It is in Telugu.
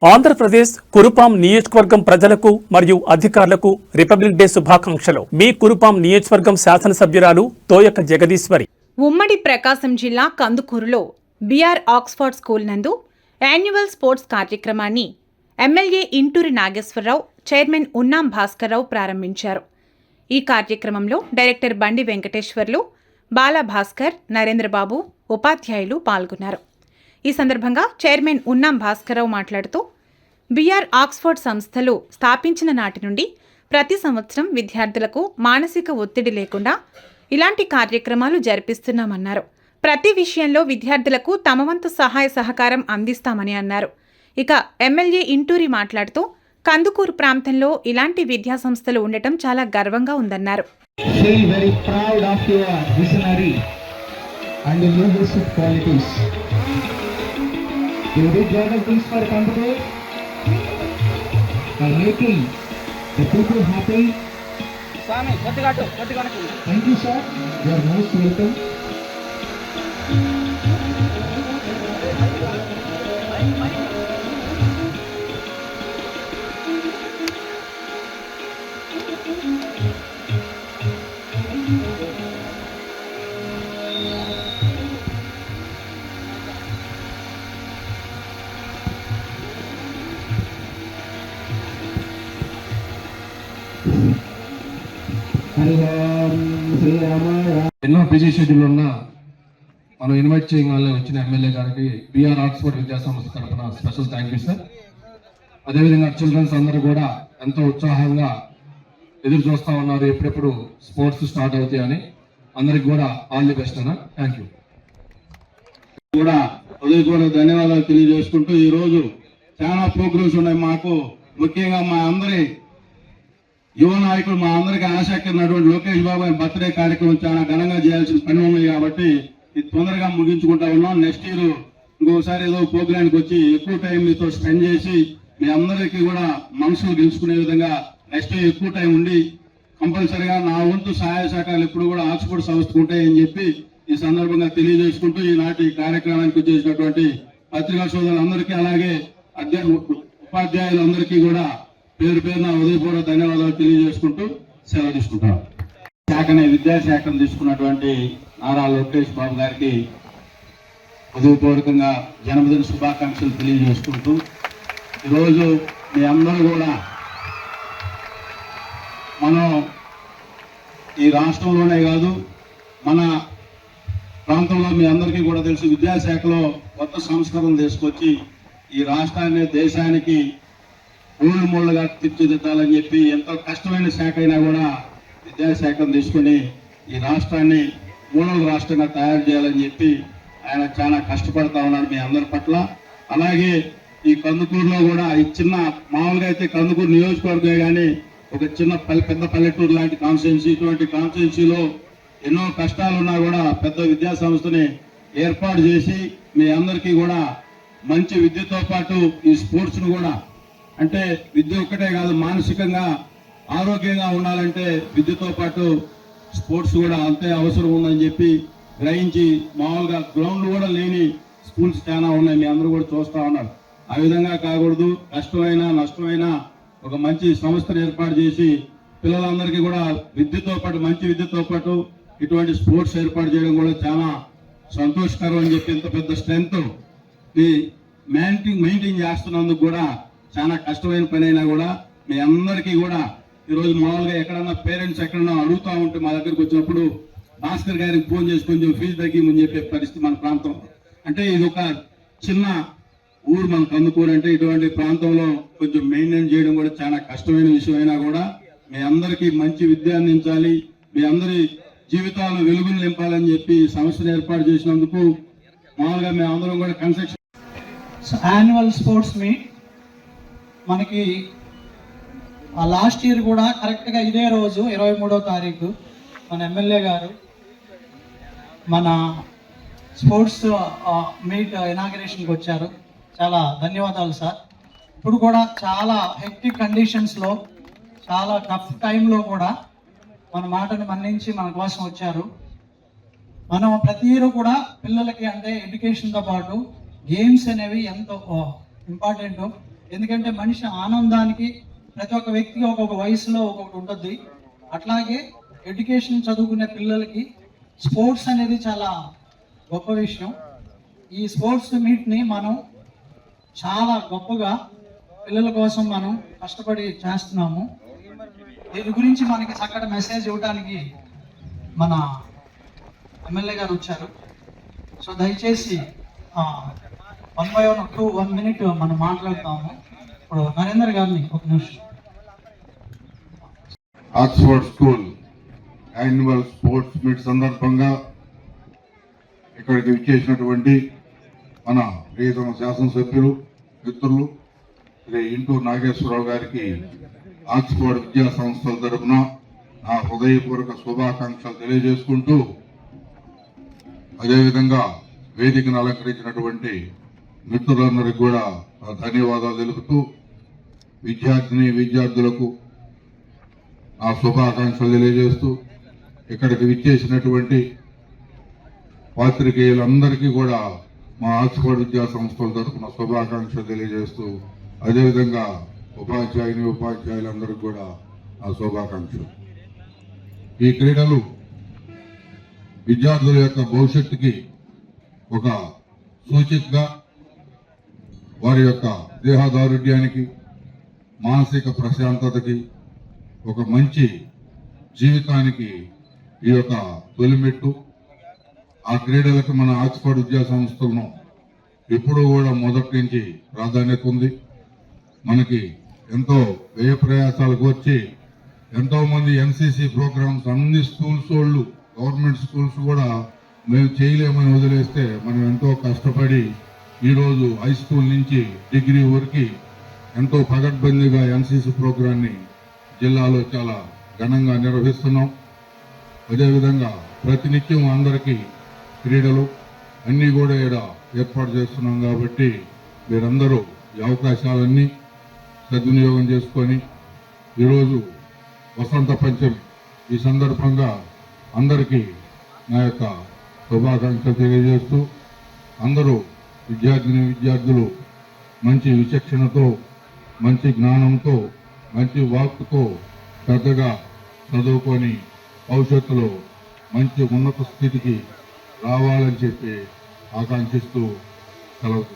ఆంధ్రప్రదేశ్ కురుపాం నియోజకవర్గం ప్రజలకు మరియు అధికారులకు రిపబ్లిక్ డే శుభాకాంక్షలు. మీ కురుపాం నియోజకవర్గం శాసనసభ్యురాలు తోయక జగదీశ్వరి. ఉమ్మడి ప్రకాశం జిల్లా కందుకూరులో బిఆర్ ఆక్స్ఫర్డ్ స్కూల్ నందు యాన్యువల్ స్పోర్ట్స్ కార్యక్రమాన్ని ఎమ్మెల్యే ఇంటూరి నాగేశ్వరరావు, చైర్మన్ ఉన్నాం భాస్కర్రావు ప్రారంభించారు. ఈ కార్యక్రమంలో డైరెక్టర్ బండి వెంకటేశ్వర్లు, బాలా భాస్కర్, నరేంద్రబాబు, ఉపాధ్యాయులు పాల్గొన్నారు. ఈ సందర్భంగా చైర్మన్ ఉన్నాం భాస్కర్రావు మాట్లాడుతూ, బిఆర్ ఆక్స్ఫర్డ్ సంస్థలు స్థాపించిన నాటి నుండి ప్రతి సంవత్సరం విద్యార్థులకు మానసిక ఒత్తిడి లేకుండా ఇలాంటి కార్యక్రమాలు జరిపిస్తున్నామన్నారు. ప్రతి విషయంలో విద్యార్థులకు తమ వంతు సహాయ సహకారం అందిస్తామని అన్నారు. ఇక ఎమ్మెల్యే ఇంటూరి మాట్లాడుతూ, కందుకూరు ప్రాంతంలో ఇలాంటి విద్యా సంస్థలు ఉండటం చాలా గర్వంగా ఉందన్నారు. You did lot of things for Kandukur, for making the people happy. Thank you, sir. You are most welcome. ఎన్నో బిజీ షెడ్యూల్ ఉన్న మనం ఇన్వైట్ చేయగానే వచ్చిన ఎమ్మెల్యే గారికి బిఆర్ ఆక్స్ఫర్డ్ విద్యా సంస్థ తరఫున స్పెషల్ థ్యాంక్ యూ సార్. అదేవిధంగా చిల్డ్రన్స్ అందరూ కూడా ఎంతో ఉత్సాహంగా ఎదురు చూస్తూ ఉన్నారు ఎప్పుడెప్పుడు స్పోర్ట్స్ స్టార్ట్ అవుతాయని. అందరికి కూడా ఆల్ ది బెస్ట్ అన్న. Thank you. కూడా హృదయపూర్వక ధన్యవాదాలు తెలియజేసుకుంటూ, ఈరోజు చాలా ప్రోగ్రామ్స్ ఉన్నాయి మాకు. ముఖ్యంగా మా అందరి యువ నాయకులు, మా అందరికీ ఆశాకినటువంటి లోకేష్ బాబు గారి బర్త్డే కార్యక్రమం చాలా ఘనంగా చేయాల్సిన పని ఉంది కాబట్టి ఇది తొందరగా ముగించుకుంటా ఉన్నాం. నెక్స్ట్ ఇయర్ ఇంకోసారి ఏదో ప్రోగ్రామ్కి వచ్చి ఎక్కువ టైం మీతో స్పెండ్ చేసి మీ అందరికీ కూడా మనసులు గెలుచుకునే విధంగా నెక్స్ట్ ఇయర్ ఎక్కువ టైం ఉండి కంపల్సరిగా నా వంతు సహాయ సహకారాలు ఎప్పుడు కూడా ఆక్స్ఫర్డ్ సంస్థకు ఉంటాయని చెప్పి ఈ సందర్భంగా తెలియజేసుకుంటూ, ఈనాటి కార్యక్రమానికి వచ్చేసినటువంటి పత్రికా సోదరులందరికీ అలాగే ఉపాధ్యాయులందరికీ కూడా పేరు పేరున హృదయపూర్వక ధన్యవాదాలు తెలియజేసుకుంటూ సెలవు తీసుకుంటాం. శాఖని విద్యాశాఖను తీసుకున్నటువంటి నారా లోకేష్ బాబు గారికి హృదయపూర్వకంగా జన్మదిన శుభాకాంక్షలు తెలియజేసుకుంటూ, ఈరోజు మీ అందరూ కూడా మనం ఈ రాష్ట్రంలోనే కాదు మన ప్రాంతంలో మీ అందరికీ కూడా తెలుసు, విద్యాశాఖలో కొత్త సంస్కరణలు తీసుకొచ్చి ఈ రాష్ట్రాన్ని దేశానికి ఊళ్ళు మూళ్ళగా తీర్చిదిద్దాలని చెప్పి ఎంతో కష్టమైన శాఖ అయినా కూడా విద్యాశాఖను తీసుకుని ఈ రాష్ట్రాన్ని మూడవ రాష్ట్రంగా తయారు చేయాలని చెప్పి ఆయన చాలా కష్టపడతా ఉన్నాడు మీ అందరి పట్ల. అలాగే ఈ కందుకూరులో కూడా ఈ చిన్న మామూలుగా అయితే కందుకూరు నియోజకవర్గమే కానీ ఒక చిన్న పెద్ద పల్లెటూరు లాంటి కాన్స్టిట్యున్సీ, ఇటువంటి కాన్స్టిట్యున్సీలో ఎన్నో కష్టాలున్నా కూడా పెద్ద విద్యా సంస్థని ఏర్పాటు చేసి మీ అందరికీ కూడా మంచి విద్యతో పాటు ఈ స్పోర్ట్స్ను కూడా, అంటే విద్య ఒక్కటే కాదు, మానసికంగా ఆరోగ్యంగా ఉండాలంటే విద్యతో పాటు స్పోర్ట్స్ కూడా అంతే అవసరం ఉందని చెప్పి గ్రహించి మామూలుగా గ్రౌండ్ కూడా లేని స్కూల్స్ చాలా ఉన్నాయి, మీ అందరూ కూడా చూస్తూ ఉన్నారు. ఆ విధంగా కాకూడదు, కష్టమైనా నష్టమైనా ఒక మంచి సంస్థను ఏర్పాటు చేసి పిల్లలందరికీ కూడా విద్యతో పాటు మంచి విద్యతో పాటు ఇటువంటి స్పోర్ట్స్ ఏర్పాటు చేయడం కూడా చాలా సంతోషకరం అని చెప్పి, ఇంత పెద్ద స్ట్రెంగ్త్ మెయింటైన్ చేస్తున్నందుకు కూడా చాలా కష్టమైన పని అయినా కూడా మీ అందరికీ కూడా ఈరోజు మామూలుగా ఎక్కడన్నా పేరెంట్స్ ఎక్కడన్నా అడుగుతూ ఉంటే మా దగ్గరికి వచ్చినప్పుడు భాస్కర్ గారికి ఫోన్ చేసి కొంచెం ఫీజు తగ్గిమని చెప్పే పరిస్థితి మన ప్రాంతం. అంటే ఇది ఒక చిన్న ఊరు మన కందుకూరు, అంటే ఇటువంటి ప్రాంతంలో కొంచెం మెయింటైన్ చేయడం కూడా చాలా కష్టమైన విషయం అయినా కూడా మీ అందరికీ మంచి విద్య అందించాలి, మీ అందరి జీవితాలను వెలుగులు నింపాలని చెప్పి సంస్థను ఏర్పాటు చేసినందుకు మామూలుగా మేము అందరం కూడా కన్స్ట్రక్షన్ యాన్యువల్ స్పోర్ట్స్ మీట్ మనకి లాస్ట్ ఇయర్ కూడా కరెక్ట్గా ఇదే రోజు 23వ తారీఖు మన ఎమ్మెల్యే గారు మన స్పోర్ట్స్ మీట్ ఇనాగరేషన్కి వచ్చారు. చాలా ధన్యవాదాలు సార్. ఇప్పుడు కూడా చాలా హెక్టిక్ కండిషన్స్లో, చాలా టఫ్ టైంలో కూడా మన మాటని మన్నించి మన కోసం వచ్చారు. మనం ప్రతి ఇయర్ కూడా పిల్లలకి అంటే ఎడ్యుకేషన్తో పాటు గేమ్స్ అనేవి ఎంతో ఇంపార్టెంట్. ఎందుకంటే మనిషి ఆనందానికి ప్రతి ఒక్క వ్యక్తికి ఒక్కొక్క వయసులో ఒక్కొక్కటి ఉంటుంది. అట్లాగే ఎడ్యుకేషన్ చదువుకునే పిల్లలకి స్పోర్ట్స్ అనేది చాలా గొప్ప విషయం. ఈ స్పోర్ట్స్ మీట్ని మనం చాలా గొప్పగా పిల్లల కోసం మనం కష్టపడి చేస్తున్నాము. దీని గురించి మనకి చక్కటి మెసేజ్ ఇవ్వడానికి మన ఎమ్మెల్యే గారు వచ్చారు. సో దయచేసి 1 minute మనం మాట్లాడతాము. ఇప్పుడు నరేందర్ గారిని ఒక నిమిషం. Oxford school annual sports meet సందర్భంగా ఇక్కడికి విచ్చేసినటువంటి మన ప్రియతమ శాసనసభ్యులు మిత్రులు శ్రీ ఇంటూరు నాగేశ్వరరావు గారికి ఆక్స్ఫర్డ్ విద్యా సంస్థల తరపున నా హృదయపూర్వక శుభాకాంక్షలు తెలియజేసుకుంటూ, అదేవిధంగా వేదికను అలంకరించినటువంటి మిత్రులందరికీ కూడా ధన్యవాదాలు తెలుపుతూ, విద్యార్థులకు నా శుభాకాంక్షలు తెలియజేస్తూ, ఇక్కడికి విచ్చేసినటువంటి పాత్రికేయులందరికీ కూడా మా ఆక్స్ఫర్డ్ విద్యా సంస్థల తరఫున శుభాకాంక్షలు తెలియజేస్తూ, అదేవిధంగా ఉపాధ్యాయులందరికీ కూడా నా శుభాకాంక్షలు. ఈ క్రీడలు విద్యార్థుల యొక్క భవిష్యత్తుకి ఒక సూచికగా, వారి యొక్క దేహదారుఢ్యానికి, మానసిక ప్రశాంతతకి, ఒక మంచి జీవితానికి ఈ యొక్క తొలిమెట్టు. ఆ క్రీడలకు మన ఆక్స్ఫర్డ్ విద్యా సంస్థలను ఎప్పుడూ కూడా మొదటి నుంచి ప్రాధాన్యత ఉంది. మనకి ఎంతో వ్యయ ప్రయాసాలకు వచ్చి ఎంతో మంది ఎన్సీసీ ప్రోగ్రామ్స్ అన్ని స్కూల్స్ వాళ్ళు, గవర్నమెంట్ స్కూల్స్ కూడా మేము చేయలేమని వదిలేస్తే మనం ఎంతో కష్టపడి ఈరోజు హై స్కూల్ నుంచి డిగ్రీ వరకు ఎంతో పగడ్బందీగా ఎన్సీసీ ప్రోగ్రాన్ని జిల్లాలో చాలా ఘనంగా నిర్వహిస్తున్నాం. అదేవిధంగా ప్రతినిత్యం అందరికీ క్రీడలు అన్నీ కూడా ఇక్కడ ఏర్పాటు చేస్తున్నాం. కాబట్టి మీరందరూ ఈ అవకాశాలన్నీ సద్వినియోగం చేసుకొని, ఈరోజు వసంత పంచమి ఈ సందర్భంగా అందరికీ నా యొక్క శుభాకాంక్షలు తెలియజేస్తూ, అందరూ విద్యార్థులు మంచి విచక్షణతో, మంచి జ్ఞానంతో, మంచి వాక్కుతో శ్రద్ధగా చదువుకొని భవిష్యత్తులో మంచి ఉన్నత స్థితికి రావాలని చెప్పి ఆకాంక్షిస్తూ సెలవు.